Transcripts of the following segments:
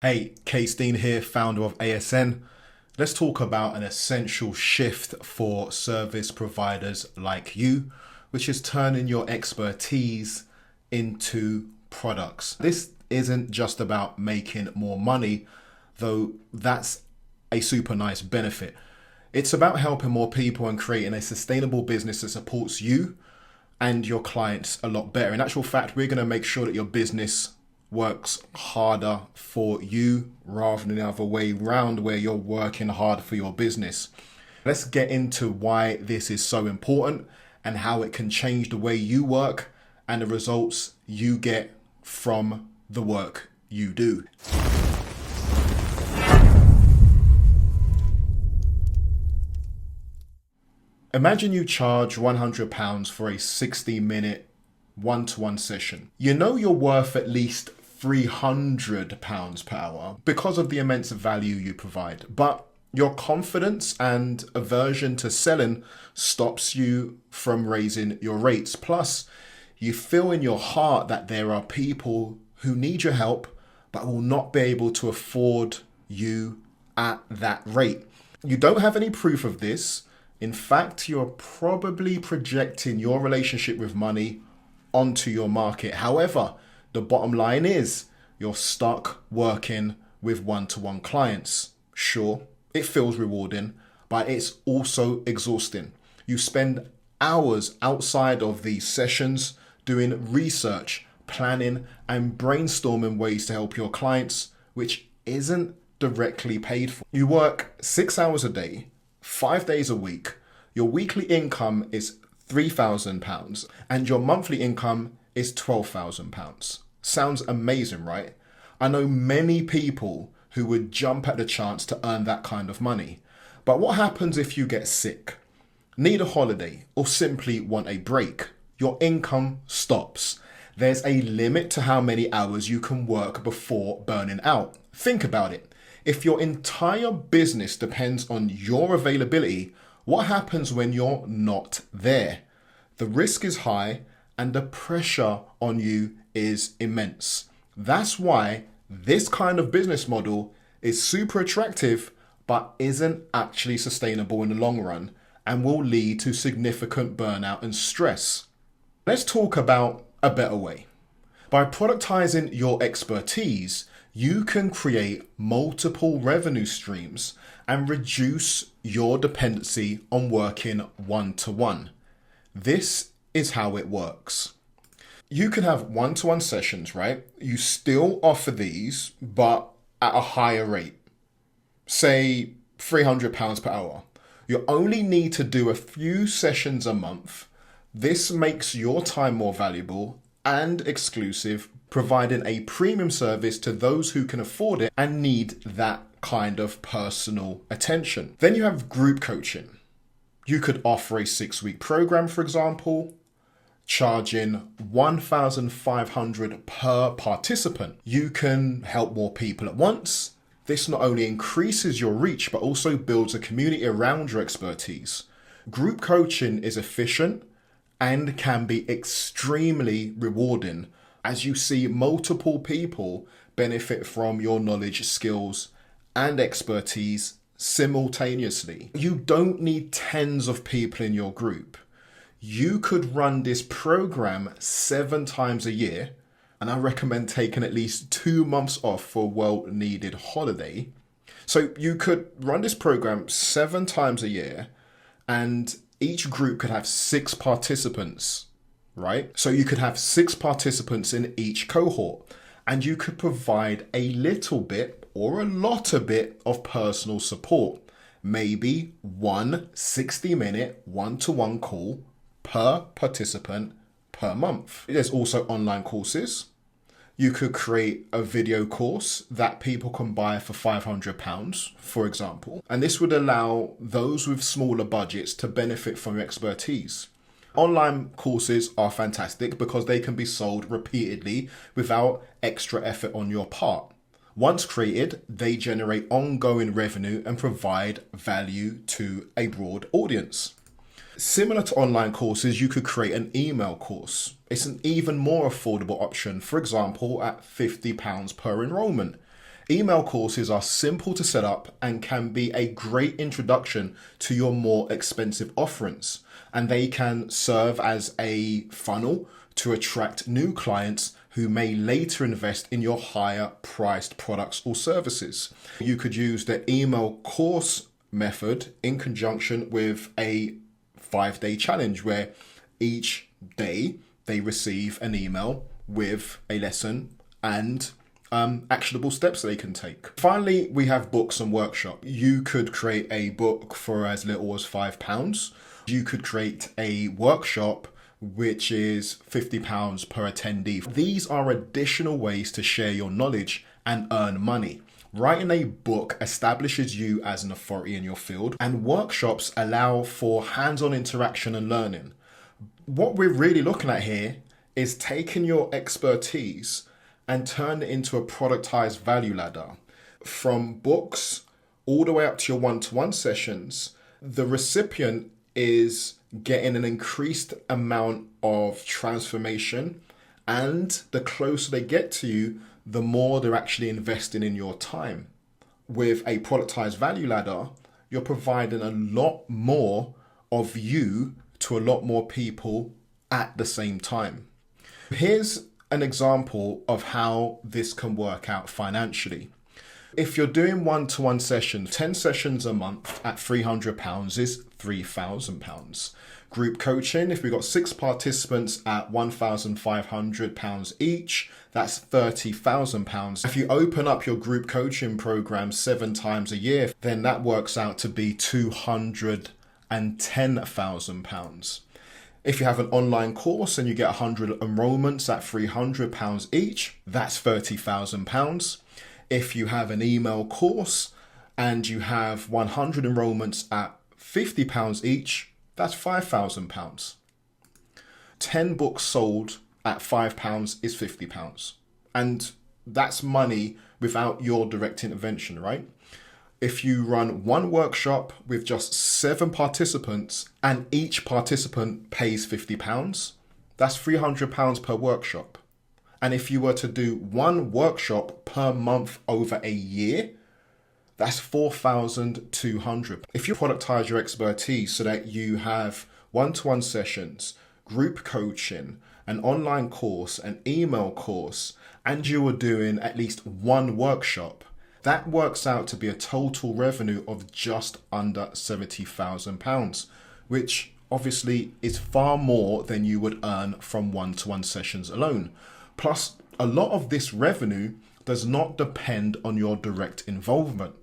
Hey, Case Dean here, founder of ASN. Let's talk about an essential shift for service providers like you, which is turning your expertise into products. This isn't just about making more money, though that's a super nice benefit. It's about helping more people and creating a sustainable business that supports you and your clients a lot better. In actual fact, we're going to make sure that your business works harder for you rather than the other way round where you're working hard for your business. Let's get into why this is so important and how it can change the way you work and the results you get from the work you do. Imagine you charge £100 for a 60-minute one-to-one session. You know you're worth at least £300 per hour because of the immense value you provide, but your confidence and aversion to selling stops you from raising your rates. Plus, you feel in your heart that there are people who need your help but will not be able to afford you at that rate. You don't have any proof of this. In fact, you're probably projecting your relationship with money onto your market. However, the bottom line is you're stuck working with one-to-one clients. Sure, it feels rewarding, but it's also exhausting. You spend hours outside of these sessions doing research, planning, and brainstorming ways to help your clients, which isn't directly paid for. You work 6 hours a day, 5 days a week. Your weekly income is £3,000 and your monthly income is £12,000. Sounds amazing, right? I know many people who would jump at the chance to earn that kind of money. But what happens if you get sick, need a holiday, or simply want a break? Your income stops. There's a limit to how many hours you can work before burning out. Think about it. If your entire business depends on your availability, what happens when you're not there? The risk is high and the pressure on you is immense. That's why this kind of business model is super attractive, but isn't actually sustainable in the long run and will lead to significant burnout and stress. Let's talk about a better way. By productizing your expertise, you can create multiple revenue streams and reduce your dependency on working one-to-one. This is how it works. You can have one-to-one sessions, right? You still offer these, but at a higher rate. Say £300 per hour. You only need to do a few sessions a month. This makes your time more valuable and exclusive, providing a premium service to those who can afford it and need that kind of personal attention. Then you have group coaching. You could offer a 6-week program, for example, charging £1,500 per participant. You can help more people at once. This not only increases your reach, but also builds a community around your expertise. Group coaching is efficient and can be extremely rewarding as you see multiple people benefit from your knowledge, skills, and expertise simultaneously. You don't need tens of people in your group. You could run this program 7 times a year, and I recommend taking at least 2 months off for a well-needed holiday. So you could run this program 7 times a year, and each group could have 6 participants, right? So you could have 6 participants in each cohort, and you could provide a little bit or a lot of bit of personal support. Maybe one 60-minute one-to-one call per participant per month. There's also online courses. You could create a video course that people can buy for £500, for example. And this would allow those with smaller budgets to benefit from your expertise. Online courses are fantastic because they can be sold repeatedly without extra effort on your part. Once created, they generate ongoing revenue and provide value to a broad audience. Similar to online courses, you could create an email course. It's an even more affordable option, for example, at £50 per enrollment. Email courses are simple to set up and can be a great introduction to your more expensive offerings. And they can serve as a funnel to attract new clients who may later invest in your higher priced products or services. You could use the email course method in conjunction with a 5-day challenge where each day they receive an email with a lesson and actionable steps they can take. Finally, we have books and workshops. You could create a book for as little as £5. You could create a workshop which is £50 per attendee. These are additional ways to share your knowledge and earn money. Writing a book establishes you as an authority in your field, and workshops allow for hands-on interaction and learning. What we're really looking at here is taking your expertise and turn it into a productized value ladder. From books all the way up to your one-to-one sessions, the recipient is getting an increased amount of transformation, and the closer they get to you, the more they're actually investing in your time. With a productized value ladder, you're providing a lot more of you to a lot more people at the same time. Here's an example of how this can work out financially. If you're doing one-to-one sessions, 10 sessions a month at £300 is £3,000. Group coaching, if we've got 6 participants at £1,500 each, that's £30,000. If you open up your group coaching program 7 times a year, then that works out to be £210,000. If you have an online course and you get 100 enrollments at £300 each, that's £30,000. If you have an email course and you have 100 enrollments at £50 each, that's £5,000. 10 books sold at £5 is £50. And that's money without your direct intervention, right? If you run one workshop with just 7 participants and each participant pays £50, that's £300 per workshop. And if you were to do one workshop per month over a year, that's $4,200. If you productize your expertise so that you have one-to-one sessions, group coaching, an online course, an email course, and you are doing at least one workshop, that works out to be a total revenue of just under £70,000, which obviously is far more than you would earn from one-to-one sessions alone. Plus, a lot of this revenue does not depend on your direct involvement.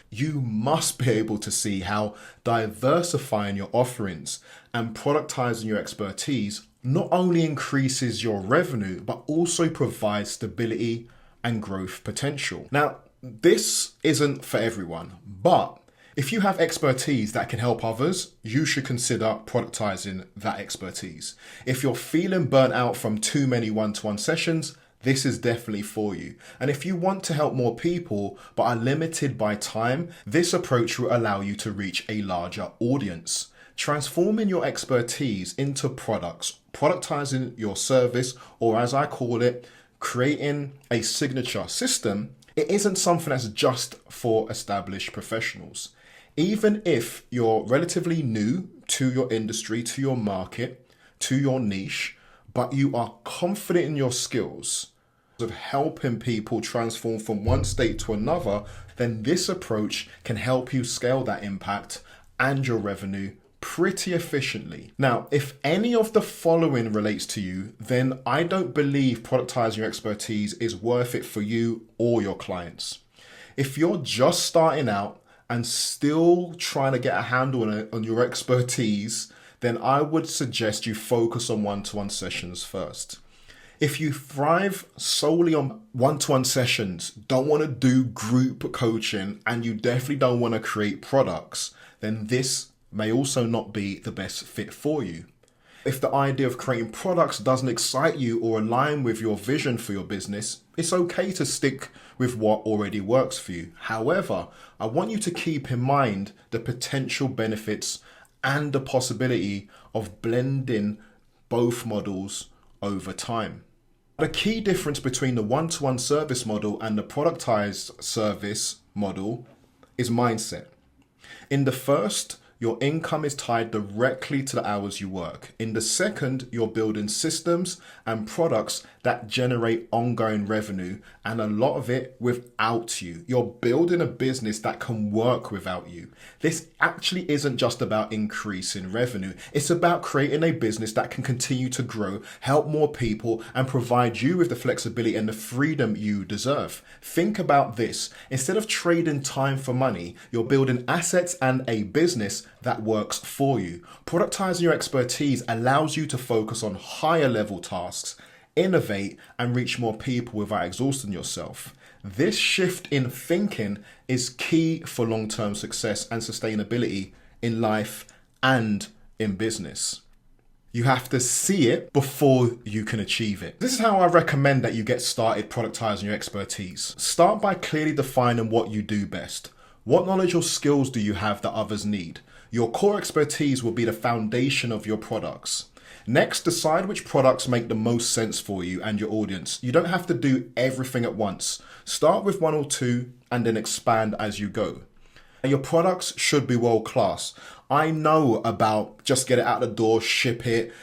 You must be able to see how diversifying your offerings and productizing your expertise not only increases your revenue, but also provides stability and growth potential. Now, this isn't for everyone, but if you have expertise that can help others, you should consider productizing that expertise. If you're feeling burnt out from too many one-to-one sessions, this is definitely for you. And if you want to help more people but are limited by time, this approach will allow you to reach a larger audience. Transforming your expertise into products, productizing your service, or as I call it, creating a signature system, it isn't something that's just for established professionals. Even if you're relatively new to your industry, to your market, to your niche, but you are confident in your skills of helping people transform from one state to another, then this approach can help you scale that impact and your revenue pretty efficiently. Now, if any of the following relates to you, then I don't believe productizing your expertise is worth it for you or your clients. If you're just starting out and still trying to get a handle on your expertise, then I would suggest you focus on one-to-one sessions first. If you thrive solely on one-to-one sessions, don't want to do group coaching, and you definitely don't want to create products, then this may also not be the best fit for you. If the idea of creating products doesn't excite you or align with your vision for your business, it's okay to stick with what already works for you. However, I want you to keep in mind the potential benefits and the possibility of blending both models over time. The key difference between the one-to-one service model and the productized service model is mindset. In the first, your income is tied directly to the hours you work. In the second, you're building systems and products that generate ongoing revenue, and a lot of it without you. You're building a business that can work without you. This actually isn't just about increasing revenue. It's about creating a business that can continue to grow, help more people, and provide you with the flexibility and the freedom you deserve. Think about this. Instead of trading time for money, you're building assets and a business that works for you. Productizing your expertise allows you to focus on higher level tasks, innovate, and reach more people without exhausting yourself. This shift in thinking is key for long-term success and sustainability in life and in business. You have to see it before you can achieve it. This is how I recommend that you get started productizing your expertise. Start by clearly defining what you do best. What knowledge or skills do you have that others need? Your core expertise will be the foundation of your products. Next, decide which products make the most sense for you and your audience. You don't have to do everything at once. Start with one or two and then expand as you go. Your products should be world class. I know about just get it out the door, ship it,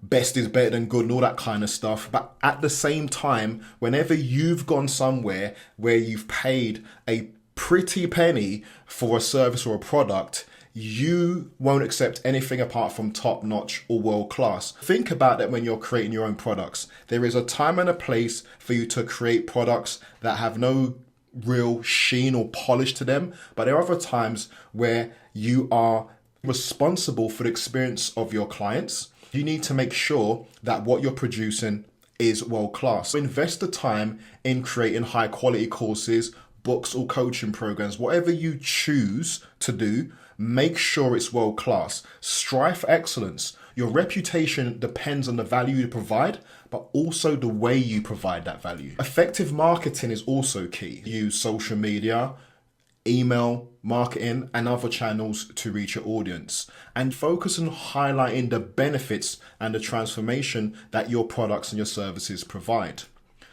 best is better than good and all that kind of stuff. But at the same time, whenever you've gone somewhere where you've paid a pretty penny for a service or a product, you won't accept anything apart from top notch or world class. Think about that when you're creating your own products. There is a time and a place for you to create products that have no real sheen or polish to them, but there are other times where you are responsible for the experience of your clients. You need to make sure that what you're producing is world class. Invest the time in creating high quality courses, books, or coaching programs. Whatever you choose to do, make sure it's world class. Strive for excellence. Your reputation depends on the value you provide, but also the way you provide that value. Effective marketing is also key. Use social media, email, marketing, and other channels to reach your audience. And focus on highlighting the benefits and the transformation that your products and your services provide.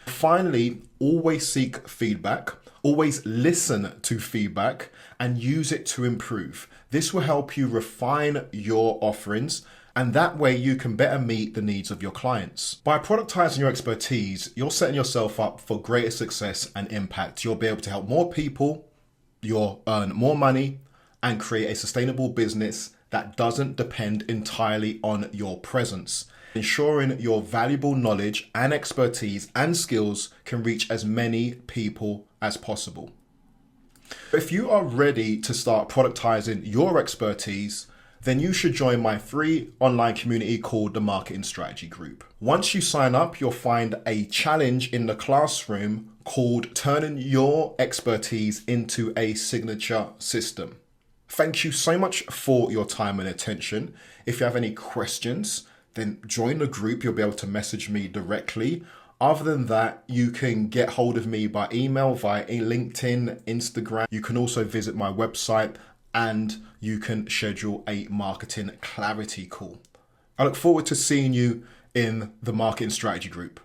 Finally, always seek feedback. Always listen to feedback and use it to improve. This will help you refine your offerings, and that way you can better meet the needs of your clients. By productizing your expertise, you're setting yourself up for greater success and impact. You'll be able to help more people, you'll earn more money, and create a sustainable business that doesn't depend entirely on your presence, ensuring your valuable knowledge and expertise and skills can reach as many people as possible. If you are ready to start productizing your expertise, then you should join my free online community called the Marketing Strategy Group. Once you sign up, you'll find a challenge in the classroom called Turning Your Expertise into a Signature System. Thank you so much for your time and attention. If you have any questions, then join the group. You'll be able to message me directly. Other than that, you can get hold of me by email, via LinkedIn, Instagram. You can also visit my website and you can schedule a marketing clarity call. I look forward to seeing you in the Marketing Strategy Group.